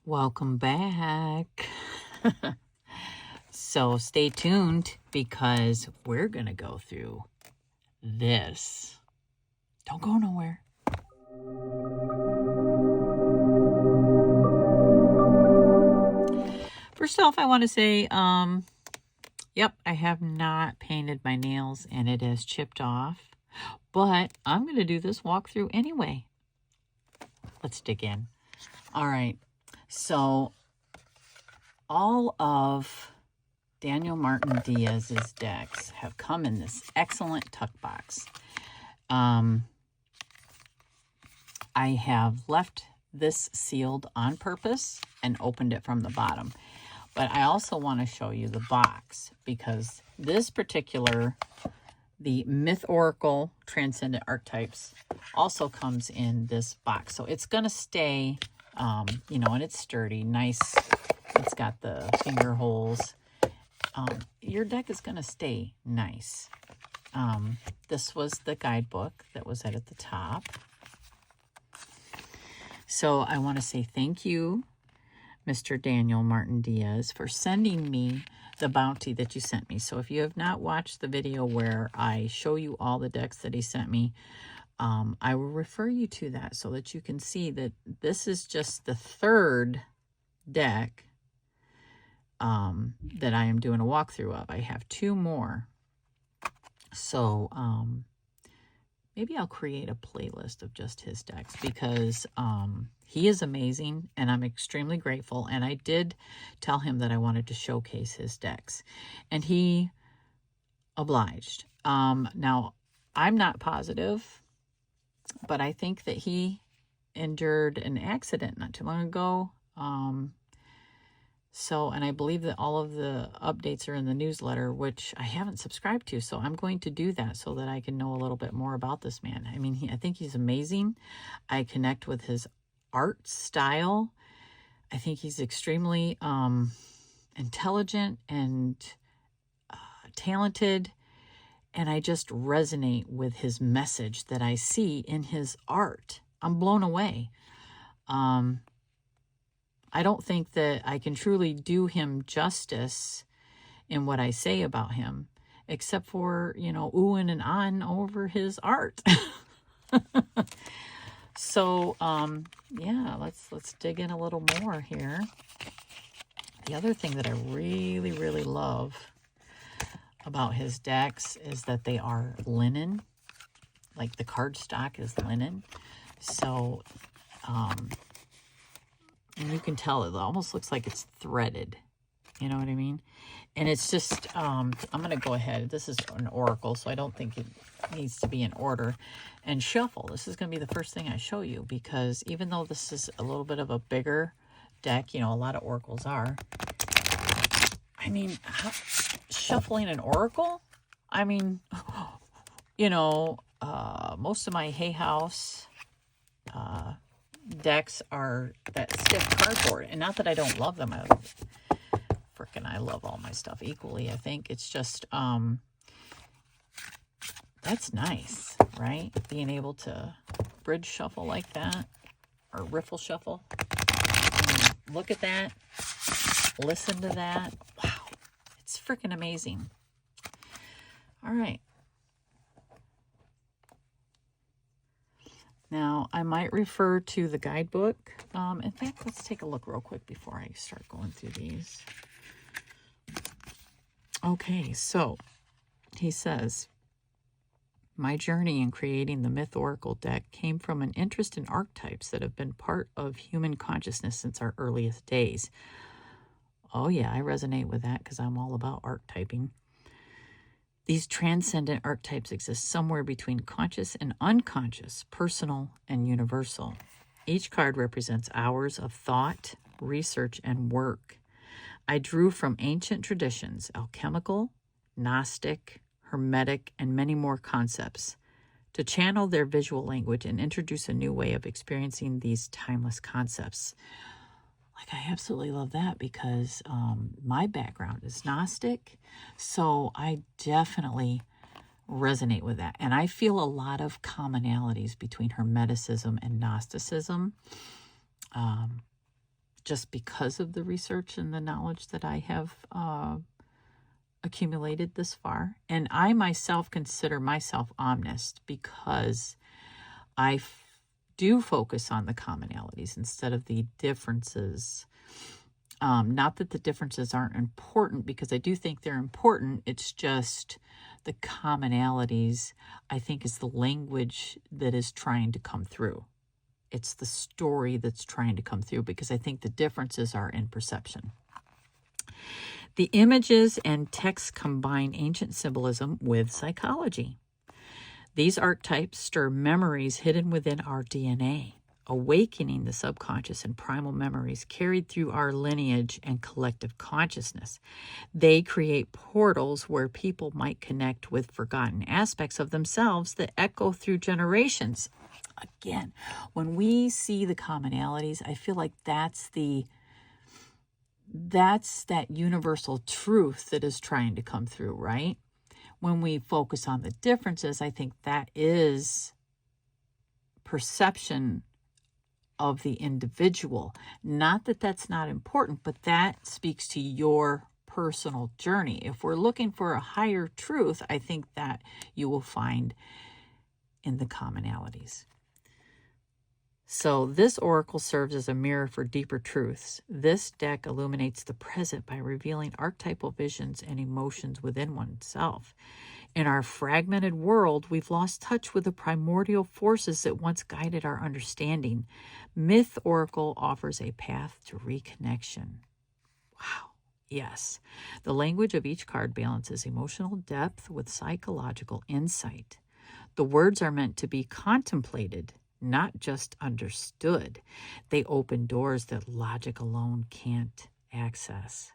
Welcome back. So stay tuned because we're going to go through this. Don't go nowhere. First off, I want to say, yep, I have not painted my nails and it has chipped off, but I'm going to do this walkthrough anyway. Let's dig in. All right. So all of Daniel Martin-Diaz's decks have come in this excellent tuck box. I have left this sealed on purpose and opened it from the bottom. But I also want to show you the box because this particular, the mythoracle Transcendent Archetypes, also comes in this box. So it's going to stay, you know, and it's sturdy, nice. It's got the finger holes. Your deck is going to stay nice. This was the guidebook that was at the top. So I want to say thank you, Mr. Daniel Martin-Diaz, for sending me the bounty that you sent me. So if you have not watched the video where I show you all the decks that he sent me, I will refer you to that so that you can see that this is just the third deck that I am doing a walkthrough of. I have two more. So maybe I'll create a playlist of just his decks because he is amazing and I'm extremely grateful. And I did tell him that I wanted to showcase his decks and he obliged. Now, I'm not positive, but I think that he endured an accident not too long ago. And I believe that all of the updates are in the newsletter, which I haven't subscribed to. So I'm going to do that so that I can know a little bit more about this man. I mean, I think he's amazing. I connect with his art style. I think he's extremely intelligent and talented. And I just resonate with his message that I see in his art. I'm blown away. I don't think that I can truly do him justice in what I say about him, except for, you know, oohing and ahhing over his art. So, yeah, let's dig in a little more here. The other thing that I really, really love about his decks is that they are linen, like the cardstock is linen. So, and you can tell it almost looks like it's threaded. You know what I mean? And it's just, I'm going to go ahead. This is an oracle, so I don't think it needs to be in order. And shuffle. This is going to be the first thing I show you because even though this is a little bit of a bigger deck, you know, a lot of oracles are. I mean, shuffling an oracle? I mean, you know, most of my Hay House decks are that stiff cardboard, and not that I don't love them. I love all my stuff equally. I think it's just that's nice, right? Being able to bridge shuffle like that or riffle shuffle. Look at that, listen to that. Wow, it's freaking amazing. All right. Now, I might refer to the guidebook. In fact, let's take a look real quick before I start going through these. Okay, so he says, my journey in creating the mythoracle deck came from an interest in archetypes that have been part of human consciousness since our earliest days. Oh yeah, I resonate with that because I'm all about archetyping. These transcendent archetypes exist somewhere between conscious and unconscious, personal and universal. Each card represents hours of thought, research, and work. I drew from ancient traditions, alchemical, Gnostic, hermetic, and many more concepts, to channel their visual language and introduce a new way of experiencing these timeless concepts. Like, I absolutely love that because my background is Gnostic, so I definitely resonate with that. And I feel a lot of commonalities between Hermeticism and Gnosticism. just because of the research and the knowledge that I have accumulated this far. And I myself consider myself omnist because I do focus on the commonalities instead of the differences. Not that the differences aren't important, because I do think they're important. It's just the commonalities, I think, is the language that is trying to come through. It's the story that's trying to come through, because I think the differences are in perception. The images and texts combine ancient symbolism with psychology. These archetypes stir memories hidden within our DNA, awakening the subconscious and primal memories carried through our lineage and collective consciousness. They create portals where people might connect with forgotten aspects of themselves that echo through generations. Again, when we see the commonalities, I feel like that's that universal truth that is trying to come through, right? When we focus on the differences, I think that is perception of the individual. Not that that's not important, but that speaks to your personal journey. If we're looking for a higher truth, I think that you will find in the commonalities. So this oracle serves as a mirror for deeper truths. This deck illuminates the present by revealing archetypal visions and emotions within oneself. In our fragmented world, we've lost touch with the primordial forces that once guided our understanding. Myth Oracle offers a path to reconnection. Wow. Yes. The language of each card balances emotional depth with psychological insight. The words are meant to be contemplated, not just understood. They open doors that logic alone can't access.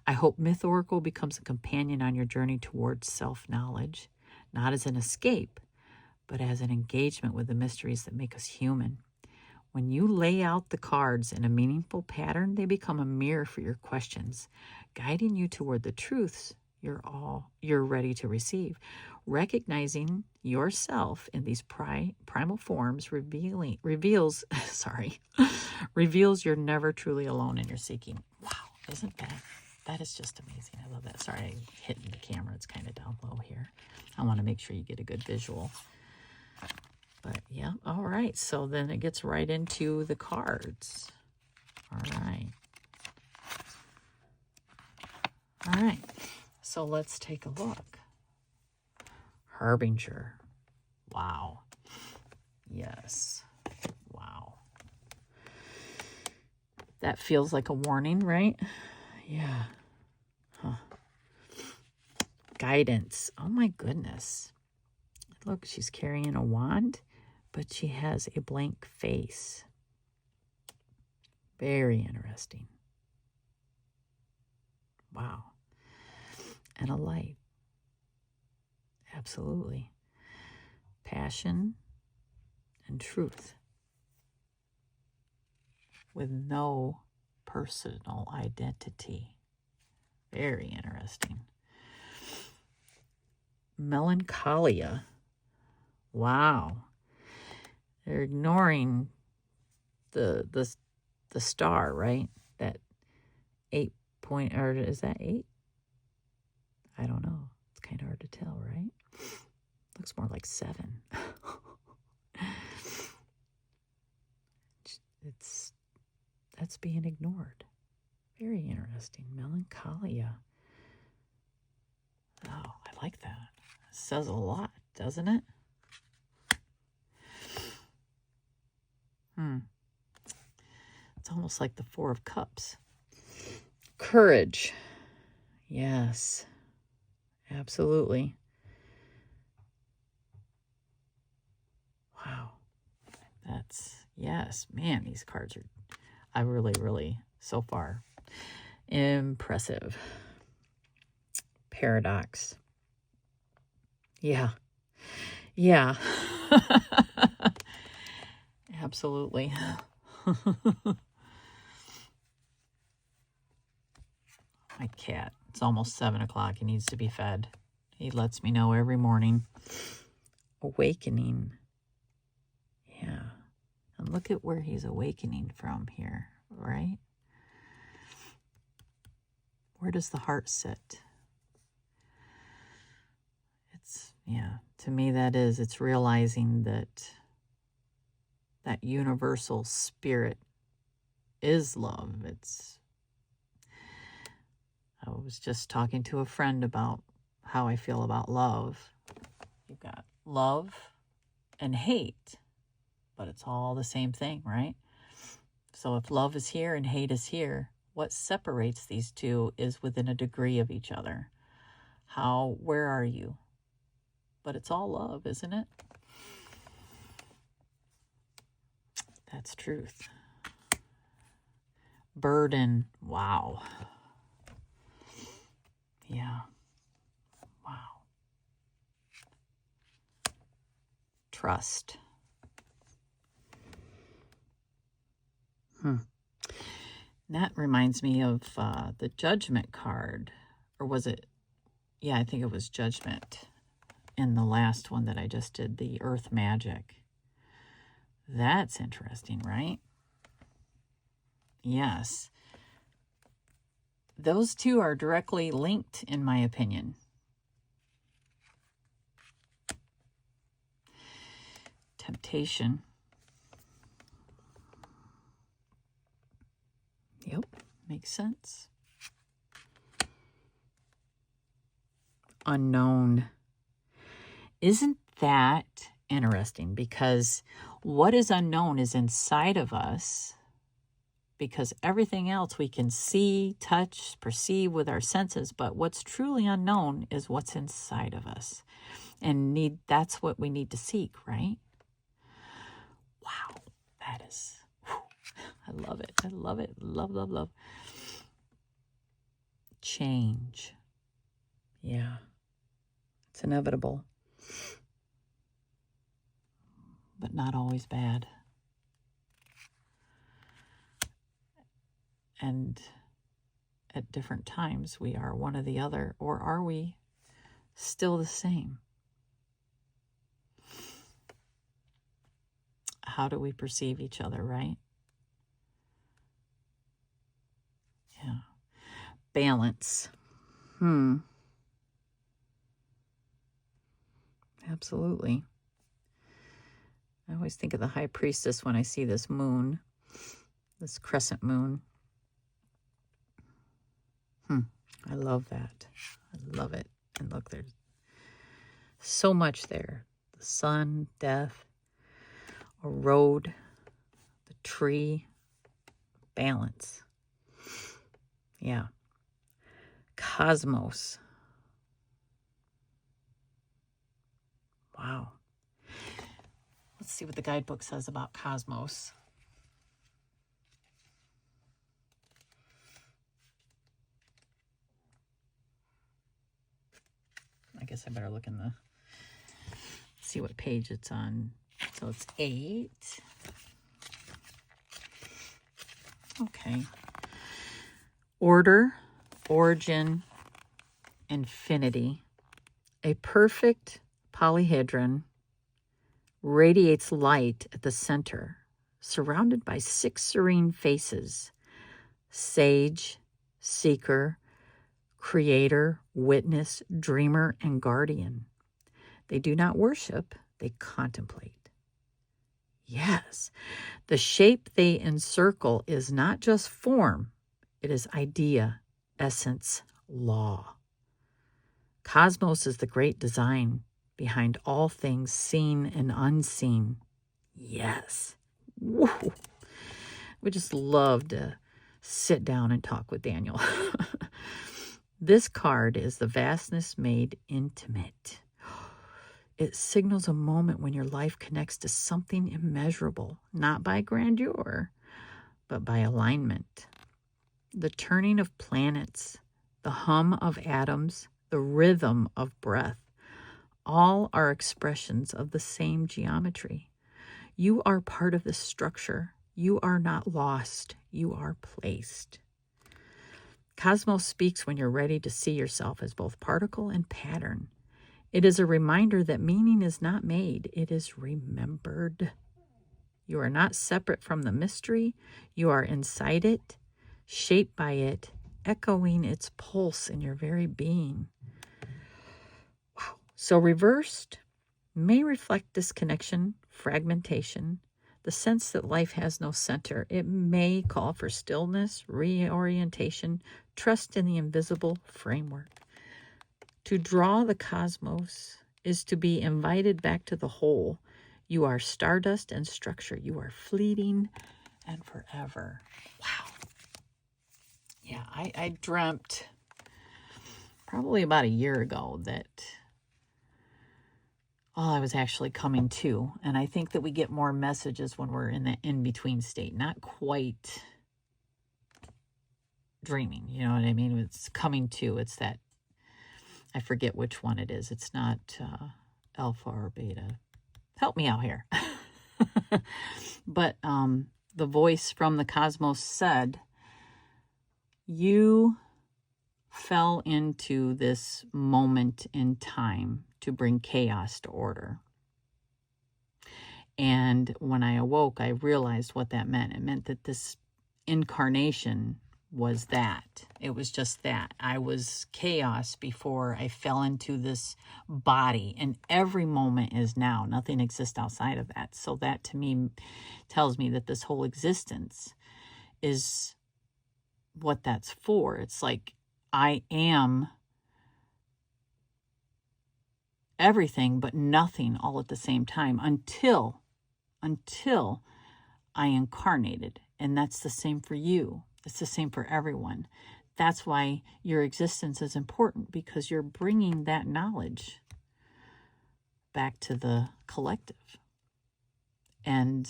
I hope Myth Oracle becomes a companion on your journey towards self-knowledge, not as an escape, but as an engagement with the mysteries that make us human. When you lay out the cards in a meaningful pattern, they become a mirror for your questions, guiding you toward the truths you're ready to receive. Recognizing yourself in these primal forms reveals you're never truly alone in your seeking. Wow, isn't that is just amazing. I love that. Sorry, I'm hitting the camera. It's kind of down low here. I want to make sure you get a good visual. But yeah, all right. So then it gets right into the cards. All right. All right. So let's take a look. Harbinger. Wow. Yes. Wow. That feels like a warning, right? Yeah. Huh. Guidance. Oh my goodness. Look, she's carrying a wand, but she has a blank face. Very interesting. Wow. And a light. Absolutely. Passion and truth with no personal identity. Very interesting. Melancholia. Wow. They're ignoring the star, right? That 8 point, or is that 8? I don't know. It's kind of hard to tell, right? Looks more like 7. That's being ignored. Very interesting. Melancholia. Oh, I like that. It says a lot, doesn't it? It's almost like the 4 of Cups. Courage. Yes. Absolutely. Wow. Yes, man, these cards are, I really, so far, impressive. Paradox. Yeah. Absolutely. My cat, it's almost 7 o'clock. He needs to be fed. He lets me know every morning. Awakening. Yeah. And look at where he's awakening from here, right? Where does the heart sit? To me it's realizing that that universal spirit is love. I was just talking to a friend about how I feel about love. You've got love and hate, but it's all the same thing, right? So if love is here and hate is here, what separates these two is within a degree of each other. Where are you? But it's all love, isn't it? That's truth. Burden. Wow. Yeah. Wow. Trust. That reminds me of the Judgment card. Or was it? Yeah, I think it was Judgment in the last one that I just did, the Earth Magic. That's interesting, right? Yes. Those two are directly linked, in my opinion. Temptation. Yep, makes sense. Unknown. Isn't that interesting? Because what is unknown is inside of us, because everything else we can see, touch, perceive with our senses, but what's truly unknown is what's inside of us. And that's what we need to seek, right? Wow, that is, I love it. I love it. Love, love, love. Change. Yeah, it's inevitable, but not always bad. And at different times, we are one or the other, or are we still the same? How do we perceive each other, right? Yeah. Balance. Absolutely. I always think of the High Priestess when I see this moon, this crescent moon. I love that. I love it. And look, there's so much there. The sun, death, a road, the tree, balance. Yeah. Cosmos. Wow. Let's see what the guidebook says about cosmos. I guess I better look in the, see what page it's on. So it's 8. Okay. Order, origin, infinity. A perfect polyhedron radiates light at the center, surrounded by 6 serene faces: sage, seeker, creator, witness, dreamer, and guardian. They do not worship, they contemplate. Yes, the shape they encircle is not just form, it is idea, essence, law. Cosmos is the great design behind all things seen and unseen. Yes. Woo. We just love to sit down and talk with Daniel. This card is the vastness made intimate. It signals a moment when your life connects to something immeasurable, not by grandeur, but by alignment. The turning of planets, the hum of atoms, the rhythm of breath, all are expressions of the same geometry. You are part of the structure. You are not lost. You are placed. Cosmos speaks when you're ready to see yourself as both particle and pattern. It is a reminder that meaning is not made, it is remembered. You are not separate from the mystery. You are inside it, shaped by it, echoing its pulse in your very being. Wow. So reversed may reflect disconnection, fragmentation, the sense that life has no center. It may call for stillness, reorientation, trust in the invisible framework. To draw the cosmos is to be invited back to the whole. You are stardust and structure. You are fleeting and forever. Wow. Yeah, I dreamt probably about a year ago that I was actually coming to. And I think that we get more messages when we're in the in-between state. Not quite dreaming, you know what I mean? It's coming to. It's that, I forget which one it is. It's not alpha or beta. Help me out here. But the voice from the cosmos said, you fell into this moment in time to bring chaos to order. And when I awoke, I realized what that meant. It meant that this incarnation was that. It was just that. I was chaos before I fell into this body, and every moment is now. Nothing exists outside of that. So that to me tells me that this whole existence is what that's for. It's like I am everything but nothing all at the same time until I incarnated. And that's the same for you. It's the same for everyone. That's why your existence is important, because you're bringing that knowledge back to the collective. And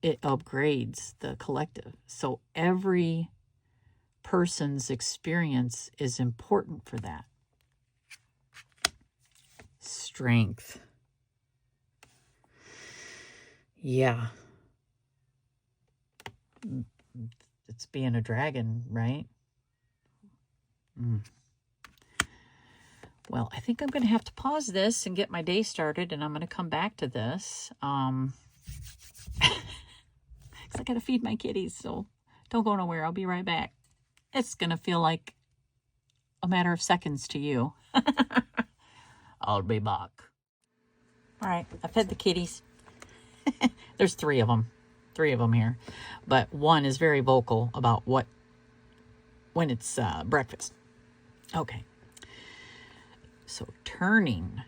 it upgrades the collective. So every person's experience is important for that. Strength. Yeah. It's being a dragon, right? Well, I think I'm going to have to pause this and get my day started, and I'm going to come back to this. Because I got to feed my kitties, so don't go nowhere. I'll be right back. It's going to feel like a matter of seconds to you. I'll be back. All right, I fed the kitties. There's three of them here, but one is very vocal about when it's breakfast. Okay, so turning,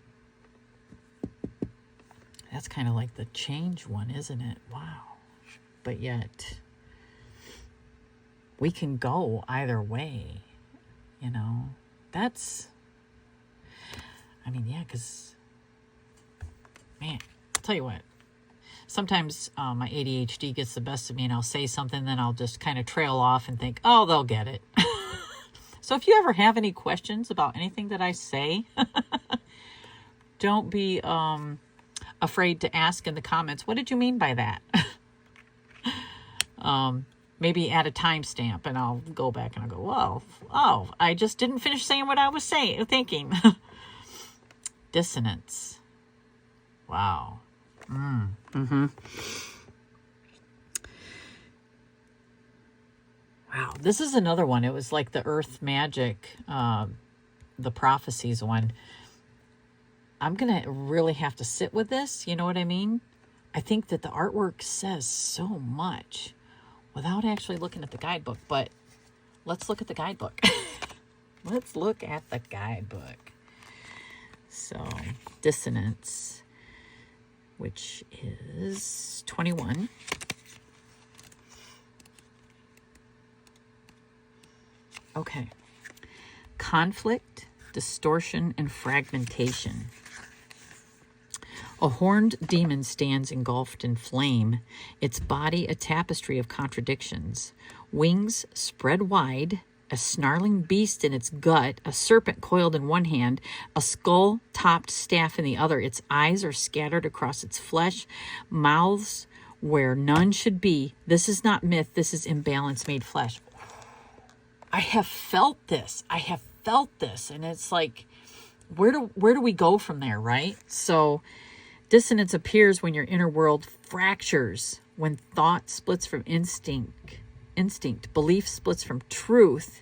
that's kind of like the change one, isn't it? Wow. But yet we can go either way, you know. That's, I mean, yeah, because, man, I'll tell you what. Sometimes my ADHD gets the best of me, and I'll say something, then I'll just kind of trail off and think, oh, they'll get it. So if you ever have any questions about anything that I say, don't be afraid to ask in the comments, what did you mean by that? Maybe add a timestamp, and I'll go back and I'll go, whoa, oh, I just didn't finish saying what I was thinking. Dissonance. Wow. Wow, this is another one. It was like the Earth Magic, the Prophecies one. I'm going to really have to sit with this. You know what I mean? I think that the artwork says so much without actually looking at the guidebook. But let's look at the guidebook. Let's look at the guidebook. So, dissonance, which is 21. Okay. Conflict, distortion, and fragmentation. A horned demon stands engulfed in flame, its body a tapestry of contradictions. Wings spread wide, a snarling beast in its gut, a serpent coiled in one hand, a skull-topped staff in the other. Its eyes are scattered across its flesh, mouths where none should be. This is not myth, this is imbalance made flesh. I have felt this. And it's like, where do we go from there, right? So dissonance appears when your inner world fractures, when thought splits from instinct, instinct. Belief splits from truth.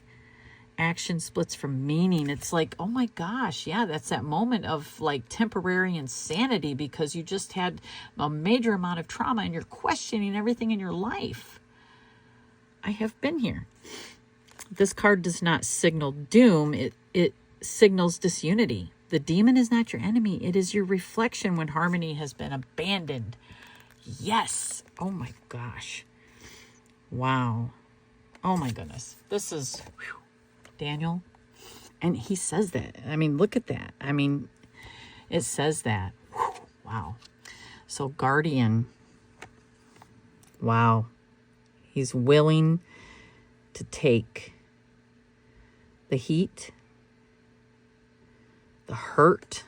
Action splits from meaning. It's like, oh my gosh, yeah, that's that moment of like temporary insanity because you just had a major amount of trauma and you're questioning everything in your life. I have been here. This card does not signal doom. It signals disunity. The demon is not your enemy. It is your reflection when harmony has been abandoned. Yes. Oh my gosh. Wow. Oh my goodness. This is... Whew. Daniel, and he says that. I mean, look at that. I mean, it says that. Whew, wow. So guardian, wow, he's willing to take the heat, the hurt,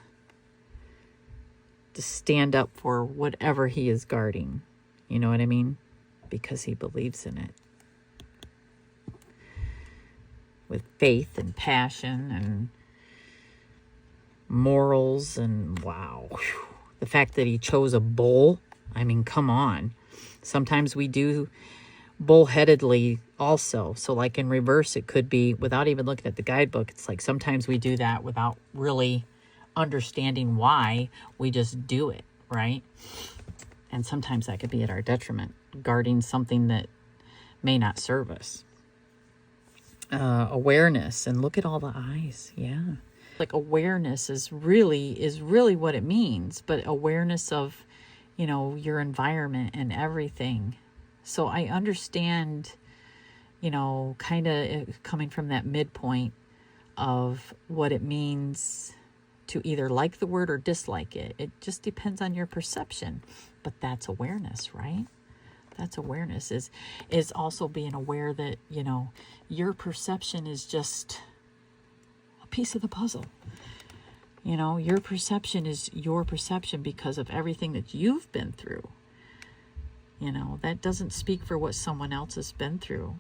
to stand up for whatever he is guarding. You know what I mean? Because he believes in it. With faith and passion and morals and wow. Whew. The fact that he chose a bull. I mean, come on. Sometimes we do bullheadedly also. So like in reverse, it could be without even looking at the guidebook. It's like sometimes we do that without really understanding why. We just do it, right? And sometimes that could be at our detriment, guarding something that may not serve us. Awareness, and look at all the eyes. Yeah, like awareness is really what it means, but awareness of, you know, your environment and everything. So I understand, you know, kind of coming from that midpoint of what it means to either like the word or dislike it. It just depends on your perception, but that's awareness, right? That's awareness, is also being aware that, you know, your perception is just a piece of the puzzle. You know, your perception is your perception because of everything that you've been through. You know, that doesn't speak for what someone else has been through.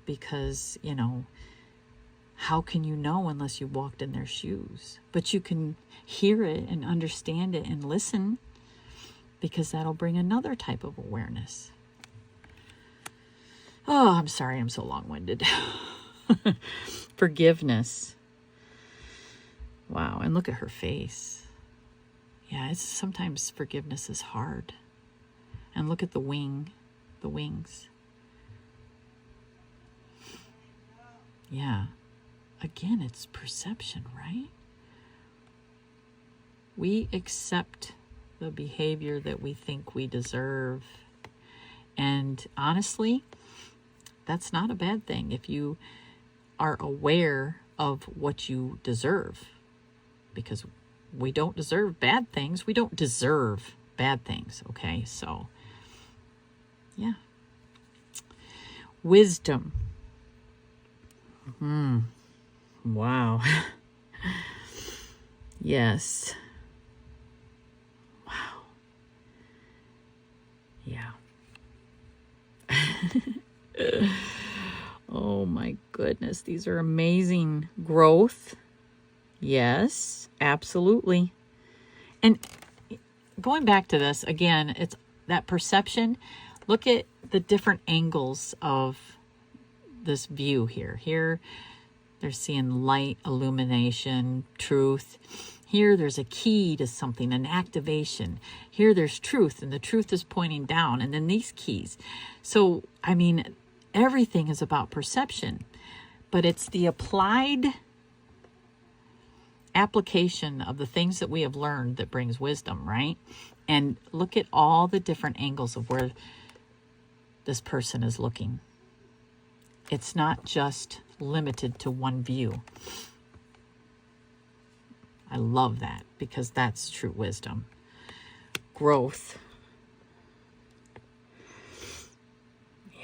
Because, you know, how can you know unless you walked in their shoes? But you can hear it and understand it and listen, because that'll bring another type of awareness. Oh, I'm sorry I'm so long-winded. Forgiveness. Wow, and look at her face. Yeah, sometimes forgiveness is hard. And look at the wings. Yeah. Again, it's perception, right? We accept the behavior that we think we deserve. And honestly, that's not a bad thing if you are aware of what you deserve. Because we don't deserve bad things. We don't deserve bad things, okay? So, yeah. Wisdom. Wow. Yes. Wow. Yeah. Oh my goodness. These are amazing. Growth. Yes, absolutely. And going back to this, again, it's that perception. Look at the different angles of this view here. Here, they're seeing light, illumination, truth. Here, there's a key to something, an activation. Here, there's truth, and the truth is pointing down, and then these keys. So, I mean, everything is about perception, but it's the applied application of the things that we have learned that brings wisdom, right? And look at all the different angles of where this person is looking. It's not just limited to one view. I love that, because that's true wisdom. Growth.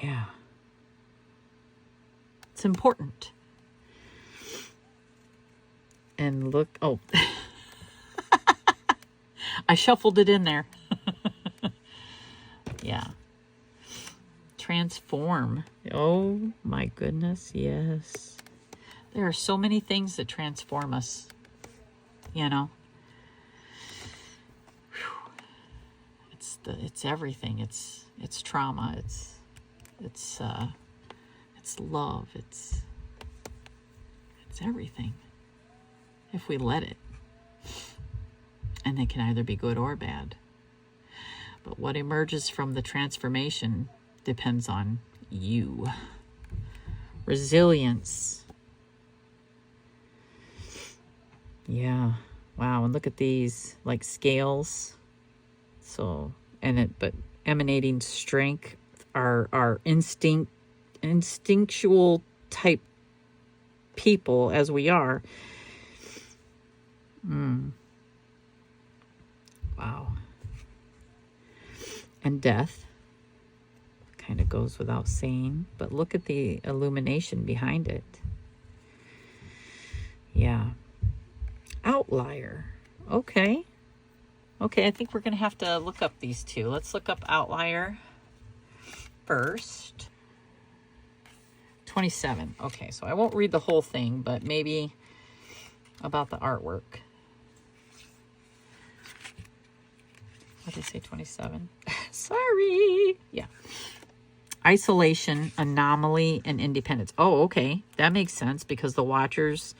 Yeah. It's important. And look, oh, I shuffled it in there. Yeah. Transform. Oh my goodness, yes. There are so many things that transform us, you know. Whew. It's everything. It's trauma. It's It's love. It's everything. If we let it. And it can either be good or bad. But what emerges from the transformation depends on you. Resilience. Yeah. Wow. And look at these, like scales. So, but emanating strength, our instinctual type people as we are. Wow. And death kind of goes without saying, but look at the illumination behind it. Yeah. Outlier. Okay. Okay, I think we're going to have to look up these two. Let's look up outlier first. 27. Okay, so I won't read the whole thing, but maybe about the artwork. What did I say, 27? Sorry. Yeah. Isolation, anomaly, and independence. Oh, okay. That makes sense because the Watchers,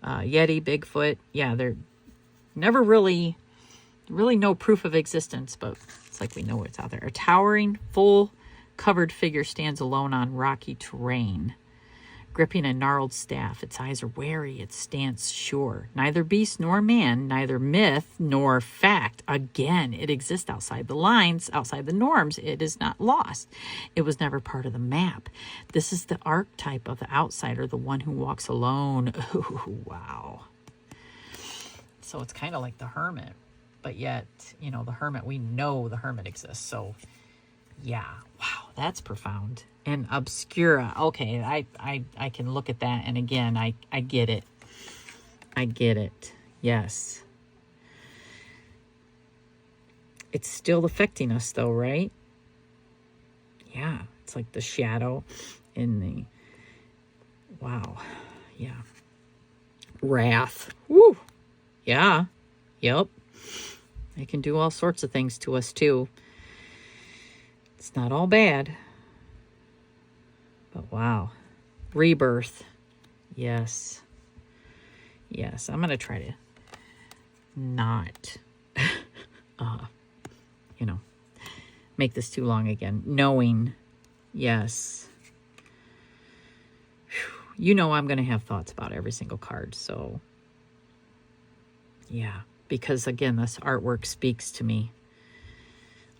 Yeti, Bigfoot, yeah, they're never really no proof of existence, but it's like we know it's out there. A towering, full covered figure stands alone on rocky terrain, gripping a gnarled staff. Its eyes are wary, its stance sure. Neither beast nor man, neither myth nor fact. Again, it exists outside the lines, outside the norms. It is not lost. It was never part of the map. This is the archetype of the outsider, the one who walks alone. Ooh, wow. So it's kind of like the hermit, but yet, you know, the hermit, we know the hermit exists. So yeah, wow, that's profound. And obscura. Okay, I can look at that, and again, I get it. I get it. Yes. It's still affecting us though, right? Yeah, it's like the shadow in the, wow, yeah. Wrath. Woo. Yeah. Yep. It can do all sorts of things to us too. It's not all bad. But wow. Rebirth. Yes. Yes. I'm going to try to not, make this too long again. Knowing. Yes. You know I'm going to have thoughts about every single card. So, yeah. Because, again, this artwork speaks to me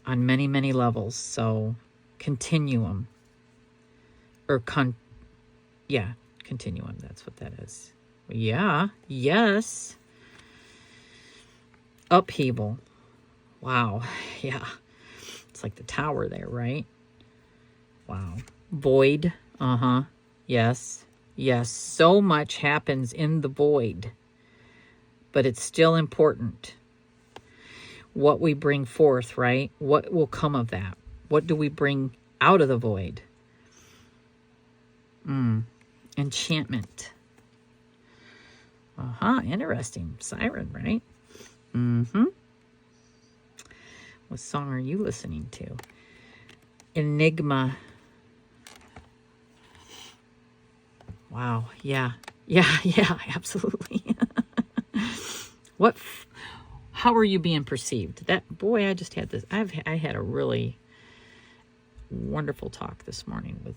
on many, many levels. So, continuum. Or continuum. That's what that is. Yeah. Yes. Upheaval. Wow. Yeah. It's like the tower there, right? Wow. Void. Uh-huh. Yes. Yes. So much happens in the void. But it's still important. What we bring forth, right? What will come of that? What do we bring out of the void? Enchantment. Interesting. Siren, right? What song are you listening to? Enigma. Wow. Yeah. Yeah, absolutely. How are you being perceived? I just had this. I had a really wonderful talk this morning with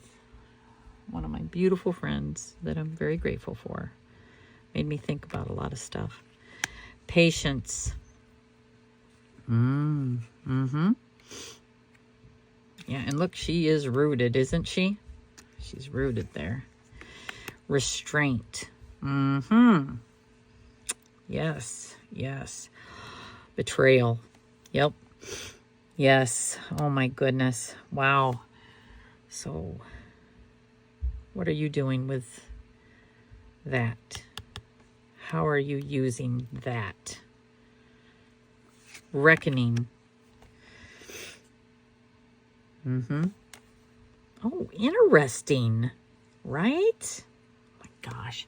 one of my beautiful friends that I'm very grateful for. Made me think about a lot of stuff. Patience. Yeah, and look, she is rooted, isn't she? She's rooted there. Restraint. Yes. Betrayal. Yep. Yes. Oh my goodness. Wow. So, what are you doing with that? How are you using that? Reckoning. Oh, interesting. Right? Oh my gosh.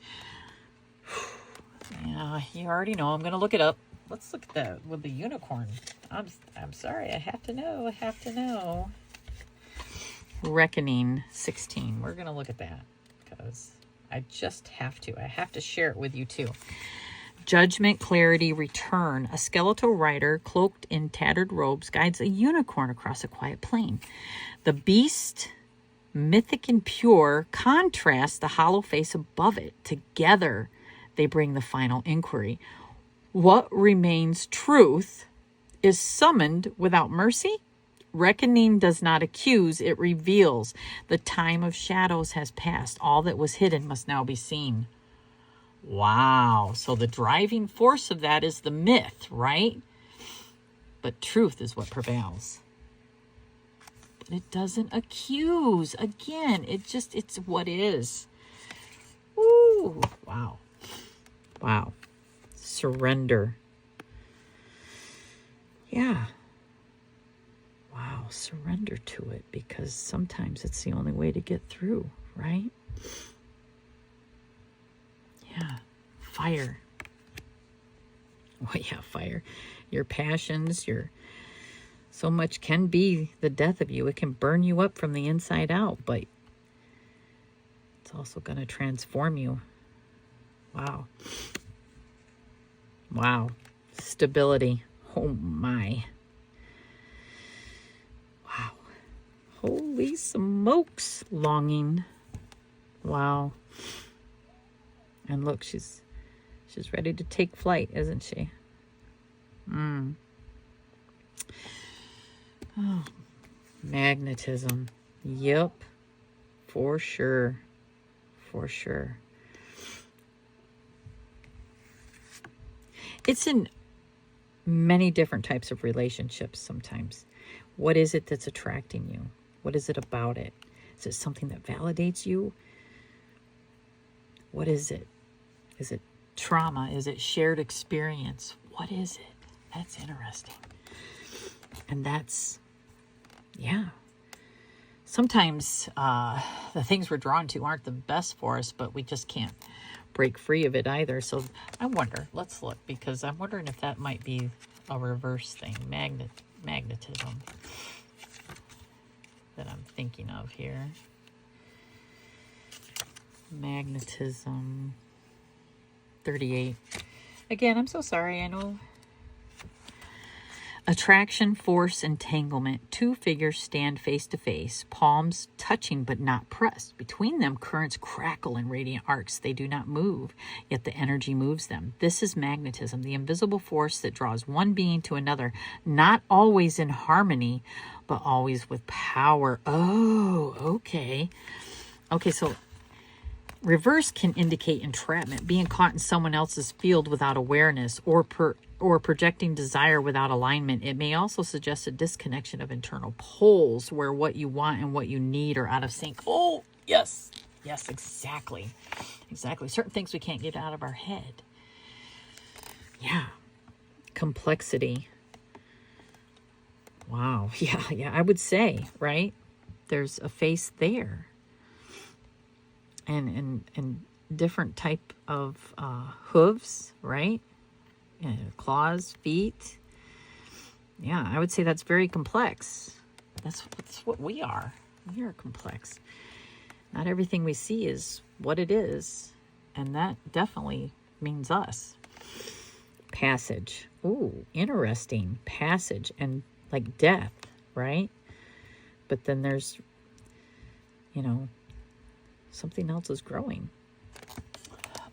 Yeah, you already know. I'm going to look it up. Let's look at that with the unicorn. I'm sorry. I have to know. Reckoning 16. We're going to look at that because I just have to. I have to share it with you too. Judgment, clarity, return. A skeletal rider cloaked in tattered robes guides a unicorn across a quiet plain. The beast, mythic and pure, contrasts the hollow face above it. Together, they bring the final inquiry. What remains truth is summoned without mercy? Reckoning does not accuse, it reveals. The time of shadows has passed. All that was hidden must now be seen. Wow. So the driving force of that is the myth, right? But truth is what prevails. But it doesn't accuse. Again, it's what is. Ooh, wow. Wow. Surrender. Yeah. Wow, surrender to it, because sometimes it's the only way to get through, right? Yeah, fire. Oh yeah, fire. Your passions, so much can be the death of you. It can burn you up from the inside out, but it's also going to transform you. Wow. Wow. Stability. Oh my. Wow. Holy smokes. Longing. Wow. And look, she's ready to take flight, isn't she? Oh, magnetism. Yep. For sure. For sure. It's in many different types of relationships sometimes. What is it that's attracting you? What is it about it? Is it something that validates you? What is it? Is it trauma? Is it shared experience? What is it? That's interesting. And that's, yeah. Sometimes the things we're drawn to aren't the best for us, but we just can't break free of it either. So I wonder, let's look, because I'm wondering if that might be a reverse thing, magnetism that I'm thinking of here. Magnetism 38. Again, I'm so sorry. I know. Attraction, force, entanglement. Two figures stand face to face, palms touching but not pressed. Between them, currents crackle in radiant arcs. They do not move, yet the energy moves them. This is magnetism, the invisible force that draws one being to another, not always in harmony, but always with power. Oh, okay. Okay, so reverse can indicate entrapment, being caught in someone else's field without awareness, or projecting desire without alignment. It may also suggest a disconnection of internal poles where what you want and what you need are out of sync. Oh, yes. Yes, exactly. Exactly. Certain things we can't get out of our head. Yeah. Complexity. Wow. Yeah, I would say, right? There's a face there. And different type of hooves, right? Claws, feet. Yeah, I would say that's very complex. That's what we are. We are complex. Not everything we see is what it is, and that definitely means us. Passage. Ooh, interesting. Passage and like death, right? But then there's, something else is growing.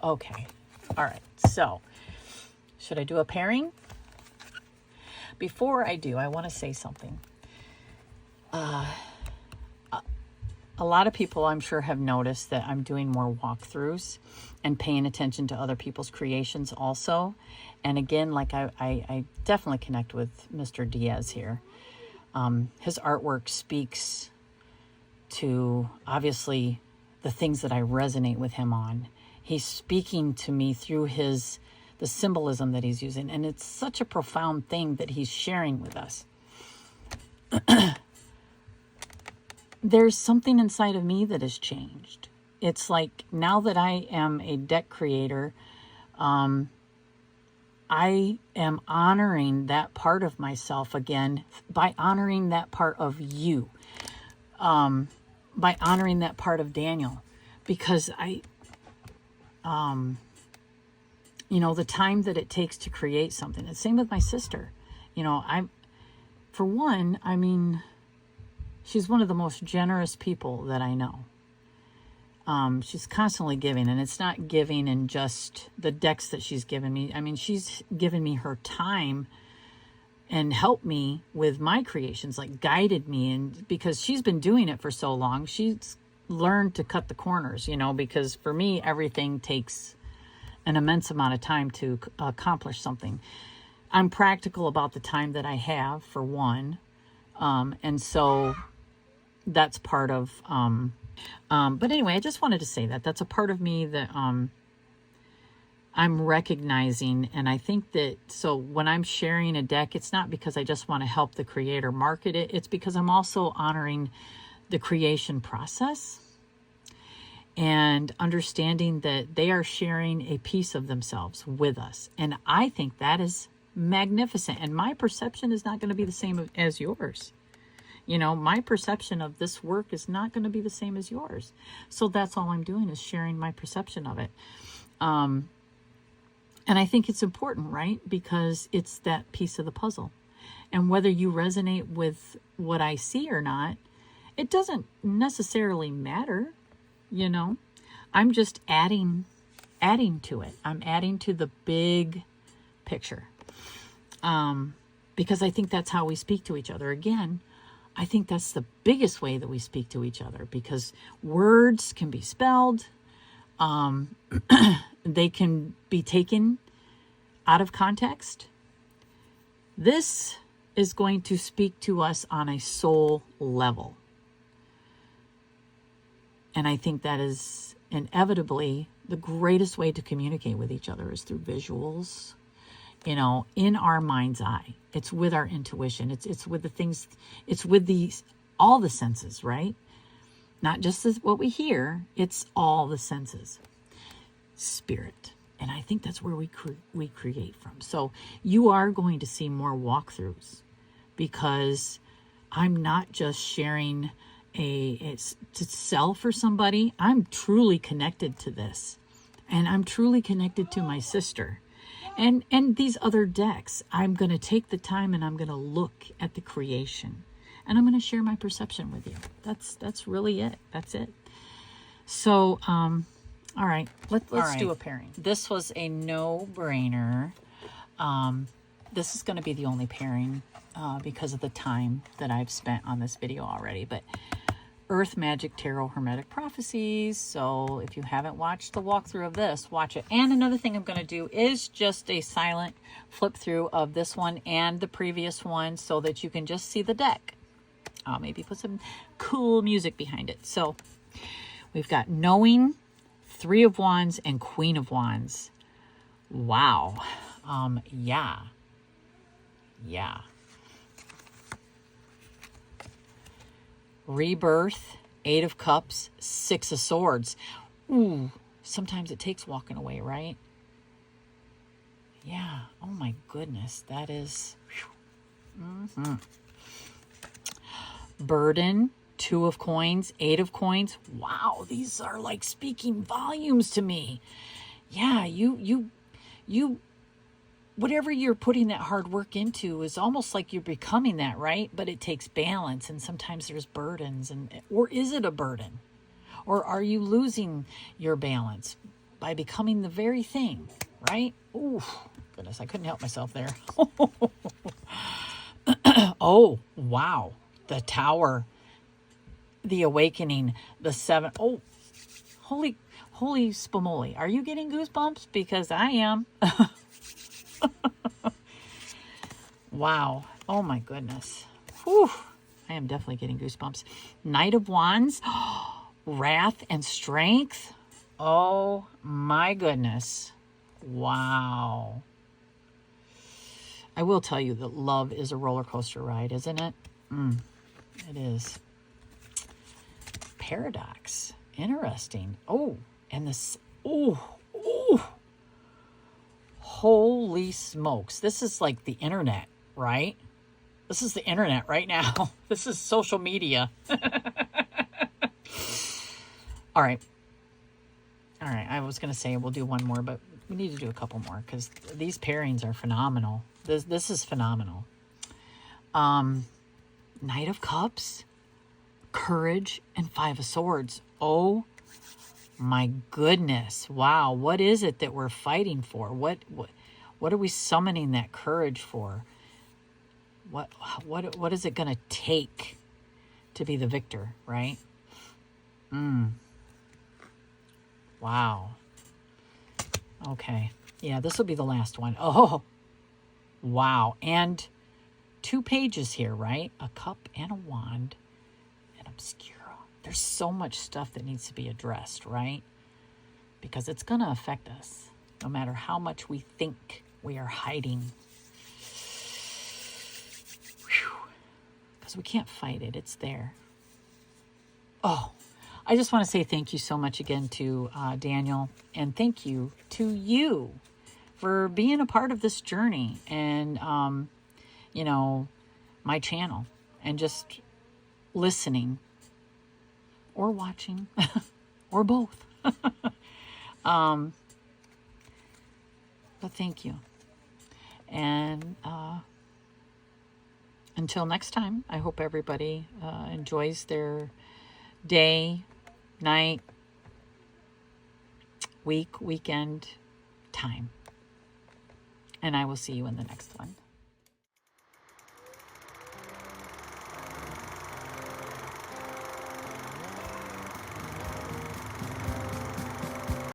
Okay. All right. So, should I do a pairing? Before I do, I want to say something. A lot of people, I'm sure, have noticed that I'm doing more walkthroughs and paying attention to other people's creations also. And again, like I definitely connect with Mr. Diaz here. His artwork speaks to, obviously, the things that I resonate with him on. He's speaking to me through the symbolism that he's using. And it's such a profound thing that he's sharing with us. There's something inside of me that has changed. It's like now that I am a deck creator, I am honoring that part of myself again by honoring that part of you. by honoring that part of Daniel, because the time that it takes to create something. And same with my sister. For one, she's one of the most generous people that I know. She's constantly giving, and it's not giving in just the decks that she's given me. She's given me her time and helped me with my creations, like guided me. And because she's been doing it for so long, she's learned to cut the corners, because for me, everything takes an immense amount of time to accomplish something. I'm practical about the time that I have, for one. And so that's part of, but anyway, I just wanted to say that that's a part of me that, I'm recognizing. And I think that, so when I'm sharing a deck, it's not because I just want to help the creator market it. It's because I'm also honoring the creation process and understanding that they are sharing a piece of themselves with us. And I think that is magnificent. And my perception is not going to be the same as yours. My perception of this work is not going to be the same as yours. So that's all I'm doing, is sharing my perception of it. And I think it's important, right? Because it's that piece of the puzzle. And whether you resonate with what I see or not, it doesn't necessarily matter. I'm just adding to it. I'm adding to the big picture. Because I think that's how we speak to each other. Again, I think that's the biggest way that we speak to each other, because words can be spelled. They can be taken out of context. This is going to speak to us on a soul level. And I think that is inevitably the greatest way to communicate with each other, is through visuals, in our mind's eye. It's with our intuition. It's with the things, it's with all the senses, right? Not just what we hear, it's all the senses. Spirit. And I think that's where we create from. So you are going to see more walkthroughs, because I'm not just sharing it's to sell for somebody. I'm truly connected to this, and I'm truly connected to my sister and these other decks. I'm going to take the time and I'm going to look at the creation, and I'm going to share my perception with you. That's really it. That's it. So, all right, let's do a pairing. This was a no-brainer. This is going to be the only pairing because of the time that I've spent on this video already. But Earth Magic Tarot Hermetic Prophecies. So if you haven't watched the walkthrough of this, watch it. And another thing I'm going to do is just a silent flip through of this one and the previous one, so that you can just see the deck. I'll maybe put some cool music behind it. So we've got Knowing, Three of Wands, and Queen of Wands. Wow. Yeah. Rebirth, Eight of Cups, Six of Swords. Ooh, sometimes it takes walking away, right? Yeah. Oh my goodness. That is... Burden, Two of Coins, Eight of Coins. Wow, these are like speaking volumes to me. Yeah, you whatever you're putting that hard work into is almost like you're becoming that, right? But it takes balance, and sometimes there's burdens, or is it a burden? Or are you losing your balance by becoming the very thing, right? Ooh, goodness, I couldn't help myself there. Oh, wow. The Tower, the Awakening, the Seven. Oh, holy spumoli. Are you getting goosebumps? Because I am. Wow. Oh my goodness. Whew. I am definitely getting goosebumps. Knight of Wands, Wrath and Strength. Oh my goodness. Wow. I will tell you that love is a roller coaster ride, isn't it? It is. Paradox. Interesting. Oh, and this. Oh. Holy smokes. This is like the internet, right? This is the internet right now. This is social media. All right. All right. I was going to say we'll do one more, but we need to do a couple more because these pairings are phenomenal. This is phenomenal. Knight of Cups, Courage, and Five of Swords. Oh my goodness. Wow. What is it that we're fighting for? What are we summoning that courage for? What is it going to take to be the victor, right? Wow. Okay. Yeah, this will be the last one. Oh, wow. And 2 pages here, right? A cup and a wand and obscura. There's so much stuff that needs to be addressed, right? Because it's going to affect us no matter how much we think we are hiding. Because we can't fight it. It's there. Oh, I just want to say thank you so much again to Daniel, and thank you to you for being a part of this journey and, you know, my channel and just listening or watching or both. But thank you. And until next time, I hope everybody enjoys their day, night, week, weekend, time. And I will see you in the next one.